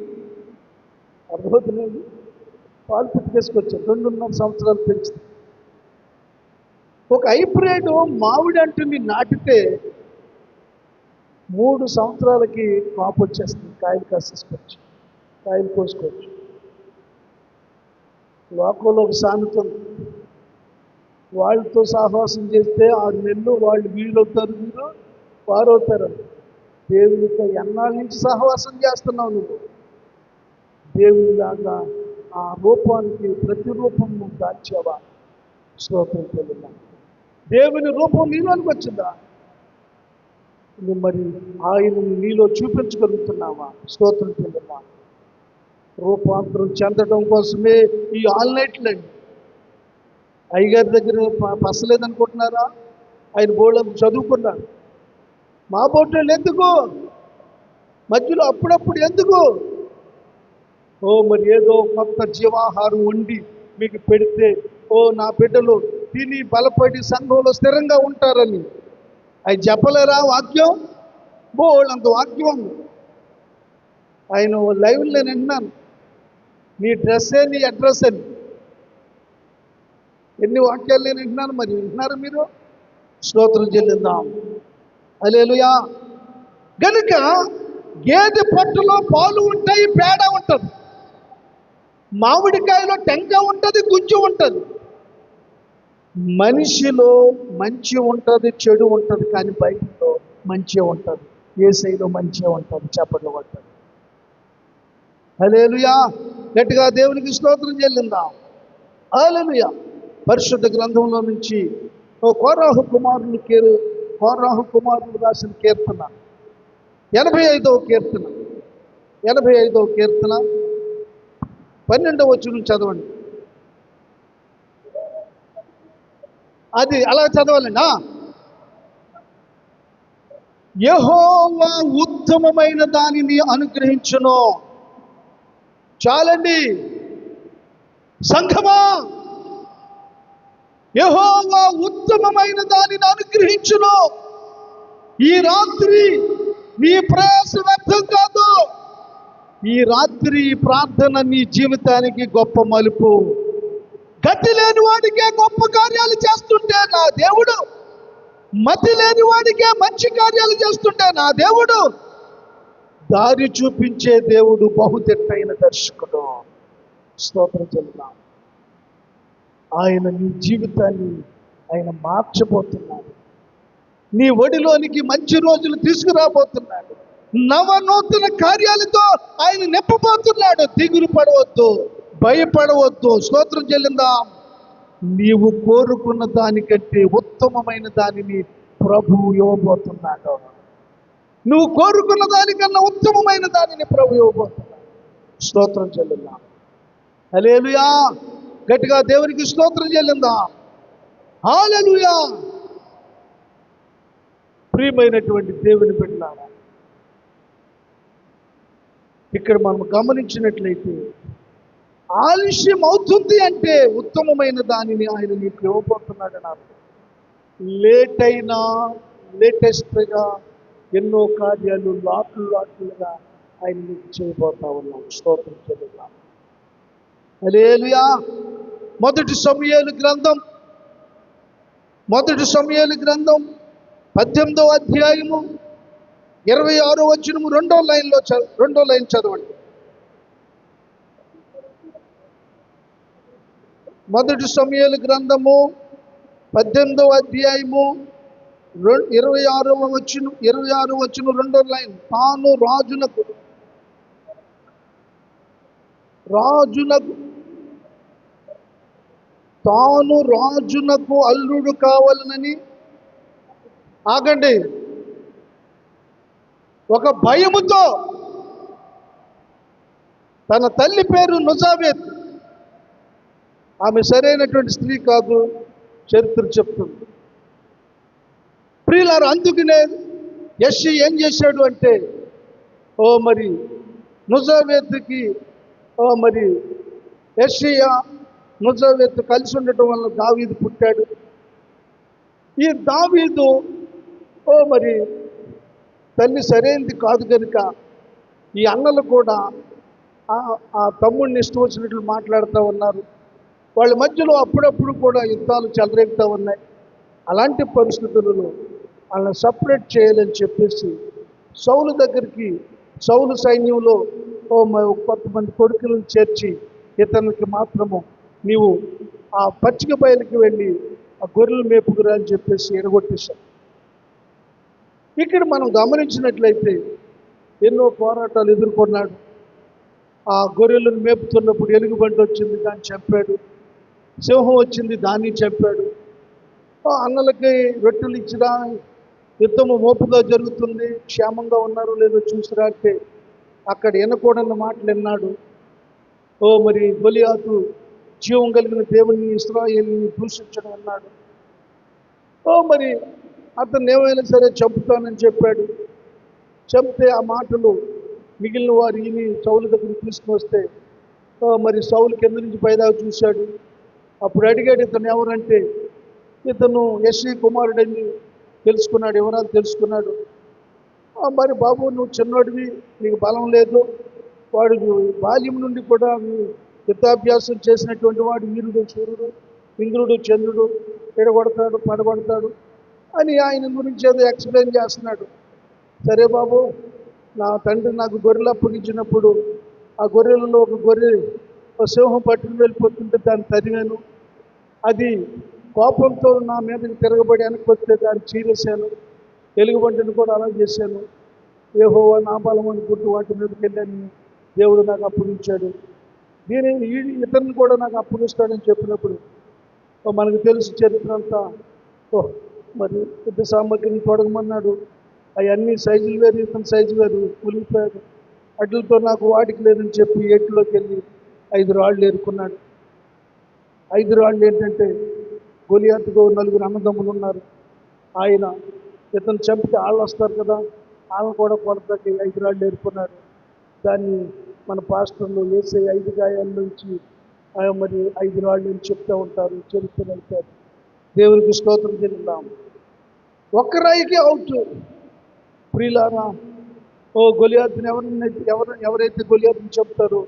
పాలు పిలికేసుకొచ్చాం. 2.5 సంవత్సరాలు పెంచుతాం. ఒక హైబ్రిడ్ మామిడి అంటుని నాటితే 3 సంవత్సరాలకి కాపు వచ్చేస్తుంది, కాయలు కాసేసుకోవచ్చు, కాయలు కోసుకోవచ్చు. లోకంలో ఒక సామెత ఉంది, వాళ్ళతో సహవాసం చేస్తే 6 నెలలు వాళ్ళు వీళ్ళవుతారు, మీరు వారవుతారు. దేవునితో ఎన్నాళ్ళ నుంచి సహవాసం చేస్తున్నావు నువ్వు? దేవునిలాగా ఆ రూపానికి ప్రతిరూపము దాల్చావా? స్తోత్రం చెల్లిద్దాం. దేవుని రూపం నీలోనికి వచ్చిందా? నువ్వు మరి ఆయనను నీలో చూపించగలుగుతున్నావా? స్తోత్రం చెల్లిద్దాం. రూపాంతరం చెందడం కోసమే ఈ ఆల్ నైట్లండి. అయ్యగారి దగ్గర పసలేదనుకుంటున్నారా? ఆయన బోర్డు చదువుకున్నాడు. మా బోర్డు ఎందుకు మధ్యలో అప్పుడప్పుడు ఎందుకు? మరి ఏదో కొత్త జీవాహారం వండి మీకు పెడితే నా బిడ్డలు తిని బలపడి సంఘంలో స్థిరంగా ఉంటారని అవి చెప్పలేరా? వాక్యం బోళ్ళంత వాక్యం. ఆయన లైవ్లో నేను వింటున్నాను, నీ డ్రెస్సే నీ అడ్రస్ అని ఎన్ని వాక్యాలు నేను వింటున్నాను. మరి వింటున్నారు మీరు? స్తోత్రం చెల్లిద్దాం. హల్లెలూయా. గనుక గేదె పట్టులో పాలు ఉంటాయి, పేడ ఉంటుంది. మామిడికాయలో టెంక ఉంటుంది, గుజ్జు ఉంటుంది. మనిషిలో మంచి ఉంటుంది, చెడు ఉంటుంది, కానీ బైబిల్లో మంచి ఉంటుంది, యేసయ్యలో మంచి ఉంటుంది. చెప్పట్లు ఉంటుంది. హల్లెలూయా. గట్టిగా దేవునికి స్తోత్రం చెల్లిందాం. హల్లెలూయా. పరిశుద్ధ గ్రంథంలో నుంచి కోరాహు కుమారులు రాసిన కీర్తన 85వ కీర్తన 12వ వచనం చదవండి. అది అలా చదవాలండి. యెహోవా ఉత్తమమైన దానిని అనుగ్రహించును. చాలండి సంఘమా, యెహోవా ఉత్తమమైన దానిని అనుగ్రహించును. ఈ రాత్రి నీ ప్రయాస వ్యర్థం కాదు. ఈ రాత్రి ప్రార్థన నీ జీవితానికి గొప్ప మలుపు. గతి లేని వాడికే గొప్ప కార్యాలు చేస్తుంటే నా దేవుడు, మతి లేని వాడికే మంచి కార్యాలు చేస్తుంటే నా దేవుడు, దారి చూపించే దేవుడు, బహుదిట్టైన దర్శకుడు. స్తోత్రం చెల్లిద్దాం. ఆయన నీ జీవితాన్ని ఆయన మార్చబోతున్నాడు. నీ ఒడిలోనికి మంచి రోజులు తీసుకురాబోతున్నాడు. నవనూతన కార్యాలతో ఆయన నింపబోతున్నాడు. దిగులు పడవద్దు, భయపడవద్దు. స్తోత్రం చెల్లిందాం. నీవు కోరుకున్న దానికంటే ఉత్తమమైన దానిని ప్రభువు ఇవ్వబోతున్నాడు. నువ్వు కోరుకున్న దానికన్నా ఉత్తమమైన దానిని ప్రభు ఇవ్వబోతున్నాడు. స్తోత్రం చెల్లిందాం. హల్లెలూయా. గట్టిగా దేవునికి స్తోత్రం చెల్లిందాం. హల్లెలూయా. ప్రియమైనటువంటి దేవుని బిడ్డలారా, ఇక్కడ మనం గమనించినట్లయితే ఆలస్యం అవుతుంది అంటే ఉత్తమమైన దానిని ఆయన నీకు ఇవ్వబోతున్నాడని అర్థం. లేట్ అయినా లేటెస్ట్గా ఎన్నో కార్యాలు లాట్లుగా ఆయన నీకు చేయబోతా ఉన్నాడు. స్తోత్రం చెల్లిద్దాం. హల్లెలూయా. మొదటి సమూయేలు గ్రంథం 18వ అధ్యాయము 26వ వచనము రెండో లైన్ చదవండి. మొదటి సమూయేలు గ్రంథము 18వ అధ్యాయము 26వ వచనం రెండో లైన్. తాను రాజునకు అల్లుడు కావాలనని, ఆగండి, ఒక భయముతో తన తల్లి పేరు నుజావేత్. ఆమె సరైనటువంటి స్త్రీ కాదు, చరిత్ర చెప్తుంది. ప్రియులారు, అందుకనే యెష్షయి ఏం చేశాడు అంటే, మరి నుజావేత్కి మరి యెష్షయి నుజావేత్ కలిసి ఉండటం వల్ల దావీదు పుట్టాడు. ఈ దావీదు మరి తల్లి సరైనది కాదు కనుక ఈ అన్నలు కూడా ఆ తమ్ముడిని ఇష్టం వచ్చినట్లు మాట్లాడుతూ ఉన్నారు. వాళ్ళ మధ్యలో అప్పుడప్పుడు కూడా యుద్ధాలు చెలరేగుతూ ఉన్నాయి. అలాంటి పరిస్థితులలో వాళ్ళని సపరేట్ చేయాలని చెప్పేసి సౌలు దగ్గరికి, సౌలు సైన్యంలో కొంతమంది కొడుకులను చేర్చి, ఇతనికి మాత్రము నీవు ఆ పచ్చిక బయలుకి వెళ్ళి ఆ గొర్రెలు మేపుకురా అని చెప్పేసి ఎడగొట్టేశారు. ఇక్కడ మనం గమనించినట్లయితే ఎన్నో పోరాటాలు ఎదుర్కొన్నాడు. ఆ గొర్రెలను మేపుతున్నప్పుడు ఎలుగుబంటి వచ్చింది, దాన్ని చంపాడు. సింహం వచ్చింది, దాన్ని చంపాడు. అన్నలకి రొట్టెలు ఇచ్చినా యుద్ధము మోపుగా జరుగుతుంది, క్షేమంగా ఉన్నారో లేదో చూసిరాకే అక్కడ వినకూడని మాటలు విన్నాడు. మరి గొలియాతు జీవం కలిగిన దేవుని ఇశ్రాయేలుని దూషించడం అన్నాడు. మరి అతను ఏమైనా సరే చంపుతానని చెప్పాడు. చంపితే ఆ మాటలు మిగిలిన వారు ఈయన సౌలు దగ్గరికి తీసుకుని వస్తే మరి సౌలు కింద నుంచి పైదాకా చూశాడు. అప్పుడు అడిగాడు, ఇతను ఎవరంటే, ఇతను యెష్షయి కుమారుడని తెలుసుకున్నాడు, వివరాలు తెలుసుకున్నాడు. మరి బాబు, నువ్వు చిన్నోడివి, నీకు బలం లేదు, వాడు బాల్యం నుండి కూడా యుద్ధాభ్యాసం చేసినటువంటి వాడు, వీరుడు, సూర్యుడు, ఇంద్రుడు, చంద్రుడు, ఎడగొడతాడు, పడగొడతాడు అని ఆయన గురించి ఏదో ఎక్స్ప్లెయిన్ చేస్తున్నాడు. సరే బాబు, నా తండ్రి నాకు గొర్రెలు అప్పగించినప్పుడు ఆ గొర్రెలలో ఒక గొర్రె సింహం పట్టుకుని వెళ్ళిపోతుంటే దాన్ని తరిమాను. అది కోపంతో నా మీదకి తిరగబడి వెనక్కి వస్తే దాన్ని చీరేశాను. ఎలుగుబంటిని కూడా అలా చేశాను. యెహోవా నా బలం అనుకుంటూ వాటి మీదకి వెళ్ళాను, దేవుడు నాకు అప్పగించాడు. ఇతన్ని కూడా నాకు అప్పగిస్తాడని చెప్పినప్పుడు మనకు తెలుసు చరిత్ర అంతా. మరి యుద్ధ సామగ్రిని తొడగమన్నాడు. అవన్నీ సైజులు వేరు, ఇతని సైజు వేరు, కూలిపోయాడు. అడ్లతో నాకు వాటికి లేదని చెప్పి ఏటిలోకి వెళ్ళి 5 రాళ్ళు ఏరుకున్నాడు. 5 రాళ్ళు ఏంటంటే, గొలియాతుకు 4 అన్నదమ్ములు ఉన్నారు. ఆయన ఇతను చంపితే వాళ్ళు వస్తారు కదా, వాళ్ళని కూడా కొడతాకి 5 రాళ్ళు ఏరుకున్నాడు. దాన్ని మన పాస్టర్లు వేసే 5 గాయాల నుంచి మరి 5 రాళ్ళు అని చెప్తూ ఉంటారు, చరిత్ర అవుతారు. దేవునికి స్తోత్రం చెల్లిద్దాం. ఒక్క రాయికి అవుట్. ప్రియులారా, గొలియాతుని ఎవరైతే గొలియాతుని చెప్తారో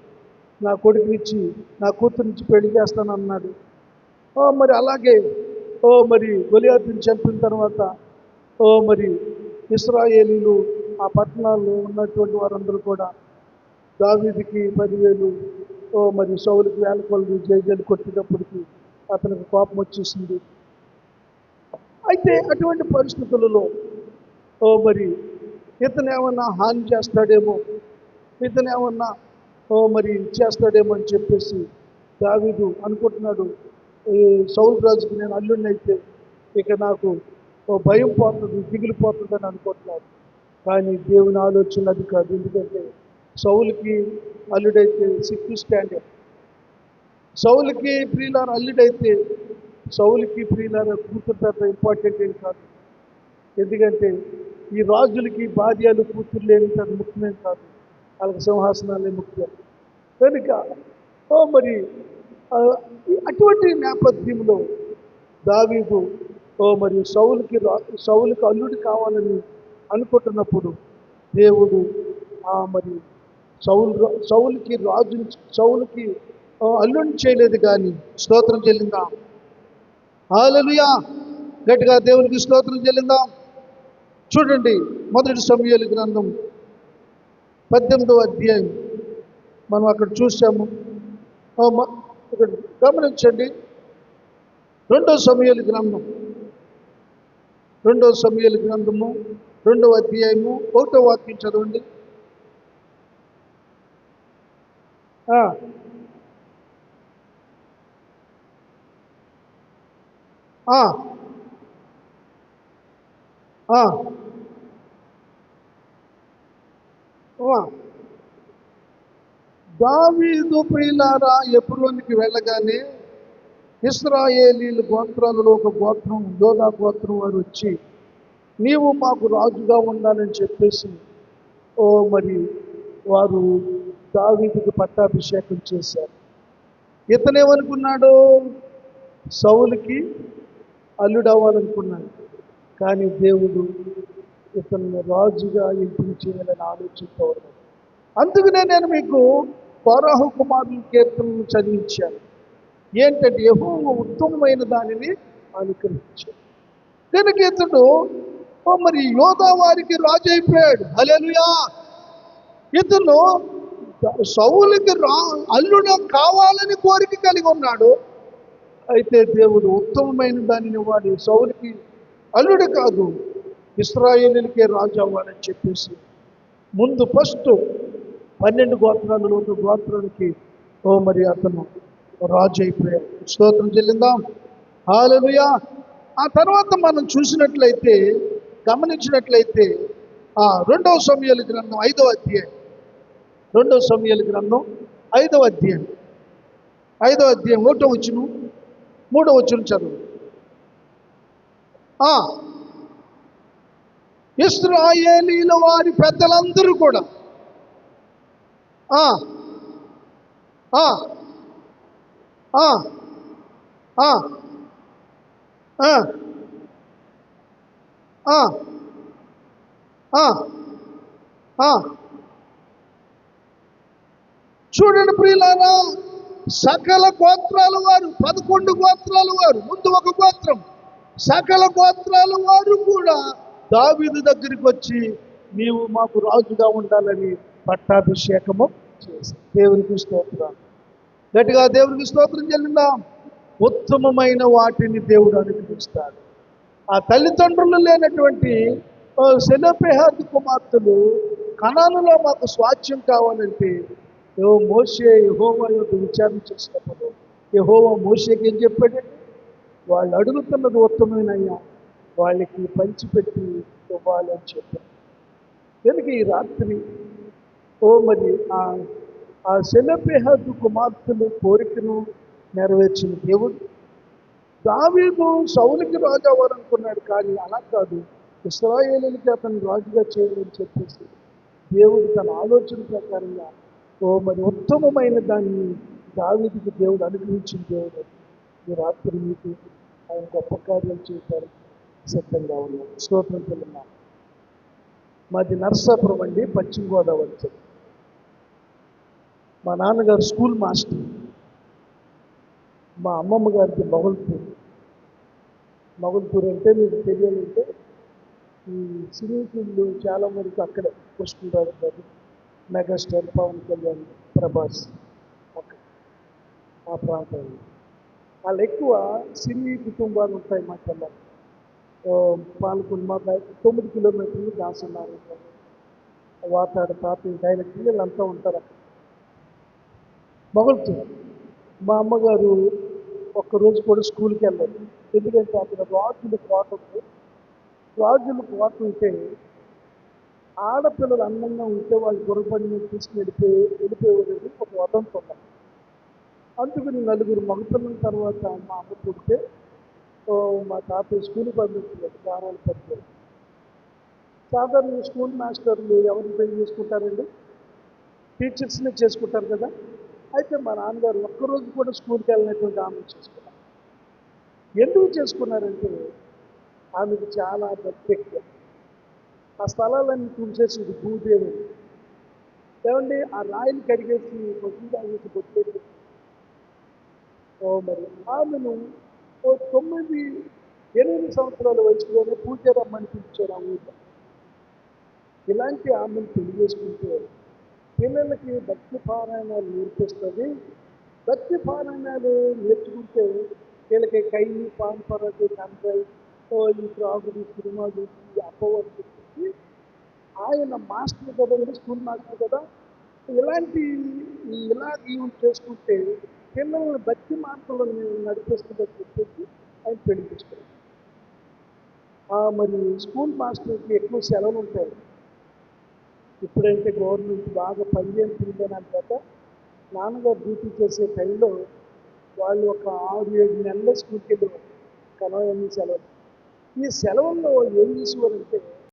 నా కొడుకునిచ్చి, నా కూతురునిచ్చి పెళ్లి చేస్తానన్నాడు. మరి అలాగే మరి గొలియాతుని చంపిన తర్వాత మరి ఇశ్రాయేలీలు ఆ పట్టణాల్లో ఉన్నటువంటి వారందరూ కూడా దావీదుకి 10,000, మరి సౌలుకి 1000 కొలది జైజలు కొట్టినప్పటికీ అతనికి కోపం వచ్చేసింది. అయితే అటువంటి పరిస్థితులలో మరి ఇతను ఏమన్నా హాని చేస్తాడేమో, ఇతను ఏమన్నా మరి చేస్తాడేమో అని చెప్పేసి దావీదు అనుకుంటున్నాడు. ఈ సౌలు రాజుకి నేను అల్లుడినైతే ఇక నాకు భయం పోతుంది, దిగులు పోతుంది అని అనుకుంటున్నాడు. కానీ దేవుని ఆలోచన అది కాదు. ఎందుకంటే సౌలుకి అల్లుడైతే సిక్స్త్ స్టాండర్డ్, సౌలుకి ప్రియులార అల్లుడైతే సౌలుకి ప్రియులార కూతురు పెద్ద ఇంపార్టెంట్ ఏం కాదు. ఎందుకంటే ఈ రాజులకి భార్యలు కూతురు లేని పెద్ద ముఖ్యమేం కాదు, వాళ్ళకి సింహాసనాలే ముఖ్యం. కనుక మరి అటువంటి నేపథ్యంలో దావీదు మరి సౌలుకి అల్లుడు కావాలని అనుకుంటున్నప్పుడు దేవుడు మరి సౌలుకి అల్లుడిని చేయలేదు. కానీ స్తోత్రం చెల్లిందాం. హల్లెలూయా. గట్టిగా దేవునికి స్తోత్రం చెల్లిందాం. చూడండి, మొదటి సమూయేలు గ్రంథం 18వ అధ్యాయం మనం అక్కడ చూసాము. ఇక్కడ గమనించండి, 2వ సమూయేలు గ్రంథము 2వ అధ్యాయము 1వ వాక్యం చదవండి. దావీదు ప్రియులారా ఎబ్రోనుకి వెళ్ళగానే ఇశ్రాయేలీలు గోత్రాలలో ఒక గోత్రం, యోధా గోత్రం వారు వచ్చి నీవు మాకు రాజుగా ఉండాలని చెప్పేసి మరి వారు దావీదుకి పట్టాభిషేకం చేశారు. ఇతనేమనుకున్నాడు? సౌలుకి అల్లుడవ్వాలనుకున్నాడు. కానీ దేవుడు ఇతన్ని రాజుగా ఎంపిక చేయాలని ఆలోచిస్తూ ఉన్నాడు. అందుకనే నేను మీకు కోరాహు కుమారుల కీర్తనను చదివించాను. ఏంటంటే యెహోవా ఉత్తమమైన దానిని అనుగ్రహించాడు. కనుక ఇతడు మరి యోధా వారికి రాజు అయిపోయాడు. హల్లెలూయా. ఇతను సౌలుకి అల్లుడు కావాలని కోరిక కలిగి ఉన్నాడు. అయితే దేవుడు ఉత్తమమైన దానిని ఇవ్వాలి, సౌలుకి అల్లుడు కాదు, ఇశ్రాయేలీలకే రాజు అవ్వాలని చెప్పేసి ముందు ఫస్ట్ 12 గోత్రాలలో ఒక గోత్రానికి మరి అతను రాజు అయిపోయాడు. స్తోత్రం చెల్లిందాం. హల్లెలూయా. ఆ తర్వాత మనం చూసినట్లయితే, గమనించినట్లయితే 2వ సమూయేలు గ్రంథం 5వ అధ్యాయం, 2వ సమూయేలు గ్రంథం 5వ అధ్యాయం 1వ వచనం 3వ వచనం చదువు. ఇశ్రాయేలీల వారి పెద్దలందరూ కూడా చూడండి ప్రియులారా, సకల గోత్రాల వారు, 11 గోత్రాల వారు, ముందు ఒక గోత్రం, సకల గోత్రాల వారు కూడా దావీదు దగ్గరికి వచ్చి నీవు మాకు రాజుగా ఉండాలని పట్టాభిషేకము చేసి దేవునికి స్తోత్రం. గట్టిగా దేవునికి స్తోత్రం చెల్లిందాం. ఉత్తమమైన వాటిని దేవుడు అనుగ్రహిస్తాడు. ఆ తల్లిదండ్రులు లేనటువంటి సెలోపెహాదు కుమార్తెలు కనానులో మాకు స్వాస్థ్యం కావాలంటే మోషే యెహోవా యొక్క విచారణ చేసినప్పుడు యెహోవా మోషేకి ఏం చెప్పాడంటే, వాళ్ళు అడుగుతున్నది ఉత్తమమైనయ్యా, వాళ్ళకి పంచిపెట్టి ఇవ్వాలని చెప్పారు. కనుక ఈ రాత్రి మరి ఆ సెలోపెహాదు కుమార్తెలు కోరికను నెరవేర్చిన దేవుడు దావీదు సౌలుకి రాజు అవ్వాలనుకున్నాడు. కానీ అలా కాదు, ఇశ్రాయేలీలకి అతను రాజుగా చేయాలని చెప్పేసి దేవుడు తన ఆలోచన ప్రకారంగా మరి ఉత్తమమైన దాన్ని దావీదుకి దేవుడు అనుగ్రహించిన దేవుడు ఈ రాత్రి మీకు ఆయన గొప్ప కార్యాలు చేయడానికి సిద్ధంగా ఉన్నాడు. స్తోత్రం చెల్లిద్దాం. మాది నరసాపురం అండి, పశ్చిమ గోదావరి జిల్లా. మా నాన్నగారు స్కూల్ మాస్టర్, మా అమ్మమ్మ గారికి మొగల్పూర్ అంటే మీకు తెలియాలంటే ఈ సినీ ఫీల్డ్ చాలా వరకు అక్కడే, కృష్ణరాజు గారు, మెగాస్టార్ పవన్ కళ్యాణ్, ప్రభాస్ అక్కడ ఆ ప్రాంతంలో వాళ్ళు ఎక్కువ సినీ కుటుంబాలు ఉంటాయి మా కళ్ళ. పాలకొండ మాకు 9 కిలోమీటర్లు దాసున్నారు. వాతాడ తాతయ్య డైరెక్ట్ వీళ్ళంతా ఉంటారు అక్కడ. మొగల్తూరు. మా అమ్మగారు ఒక్కరోజు కూడా స్కూల్కి వెళ్ళలేదు. ఎందుకంటే అక్కడ రాజుల కోట ఉంది. రాజుల కోట ఉంటే ఆడపిల్లలు అందంగా ఉంటే వాళ్ళు గుర్రబండి మీద తీసుకుని వెళ్ళిపోయేది ఒక వదంతి ఉంది. అందుకని నలుగురు మగపిల్లల తర్వాత మా అమ్మ పుడితే మా తాతయ్య స్కూల్కి పంపించలేదు. గారాలు పడిపోయి సాధారణ స్కూల్ మాస్టర్లు ఎవరిని పెళ్లి చేసుకుంటారండి? టీచర్స్ని చేసుకుంటారు కదా. అయితే మా నాన్నగారు ఒక్కరోజు కూడా స్కూల్కి వెళ్ళినటువంటి ఆమెను చేసుకున్నారు. ఎందుకు చేసుకున్నారంటే ఆమెకు చాలా ప్రత్యేకత. ఆ స్థలాలన్నీ చూసేసి భూదేవి ఏమండి ఆ రాయిని కడిగేసి బొగ్గు తాగేసి బొట్టేసి మరి ఆమెను 8 సంవత్సరాల వయసులోనే పూజారమ్మని పిలిచారు ఆ ఊళ్ళో. ఇలాంటి ఆమెను పెళ్లి చేసుకుంటే పిల్లలకి భక్తి పారాయణాలు నేర్పిస్తుంది. భక్తి పారాయణాలు నేర్చుకుంటే వీళ్ళకి కైని పాన్పరది కండ్రై ఈ త్రాగుడు సినిమా చూసి అప్పవారు చెప్పి ఆయన మాస్టర్ కదండి, స్కూల్ మాస్టర్ కదా. ఇలా ఈవెంట్ చేసుకుంటే పిల్లల్ని భక్తి మార్గంలో నడిపిస్తుందని చెప్పేసి ఆయన పెళ్లి చేసుకున్నారు. మరి స్కూల్ మాస్టర్కి ఎక్కువ సెలవులు ఉంటాయి. ఇప్పుడైతే గవర్నమెంట్ బాగా పనిచేస్తుందని అంటాక నాన్నగారు డ్యూటీ చేసే టైంలో వాళ్ళు ఒక 6-7 నెలల స్కూల్కి వెళ్ళేవారు. కనవన్నీ సెలవులు. ఈ సెలవుల్లో ఏం చేసేవారంటే